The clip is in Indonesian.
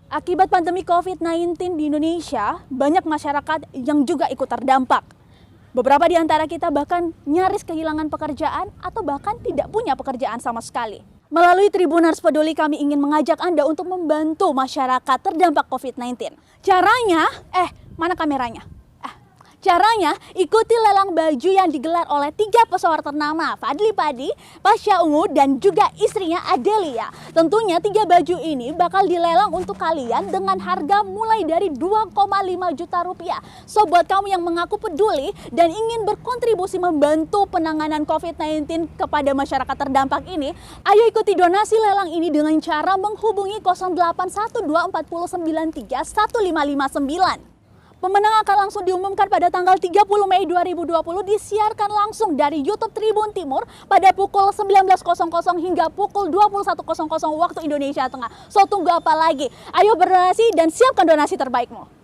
Akibat pandemi COVID-19 di Indonesia, banyak masyarakat yang juga ikut terdampak. Beberapa di antara kita bahkan nyaris kehilangan pekerjaan atau bahkan tidak punya pekerjaan sama sekali. Melalui Tribuners Peduli kami ingin mengajak Anda untuk membantu masyarakat terdampak COVID-19. Caranya, mana kameranya? Caranya, ikuti lelang baju yang digelar oleh 3 pesohor ternama, Fadly Padi, Pasha Ungu, dan juga istrinya Adelia. Tentunya 3 baju ini bakal dilelang untuk kalian dengan harga mulai dari 2,5 juta rupiah. So, buat kamu yang mengaku peduli dan ingin berkontribusi membantu penanganan COVID-19 kepada masyarakat terdampak ini, ayo ikuti donasi lelang ini dengan cara menghubungi 081249315559. Pemenang akan langsung diumumkan pada tanggal 30 Mei 2020, disiarkan langsung dari YouTube Tribun Timur pada pukul 19.00 hingga pukul 21.00 waktu Indonesia Tengah. So, tunggu apa lagi? Ayo berdonasi dan siapkan donasi terbaikmu.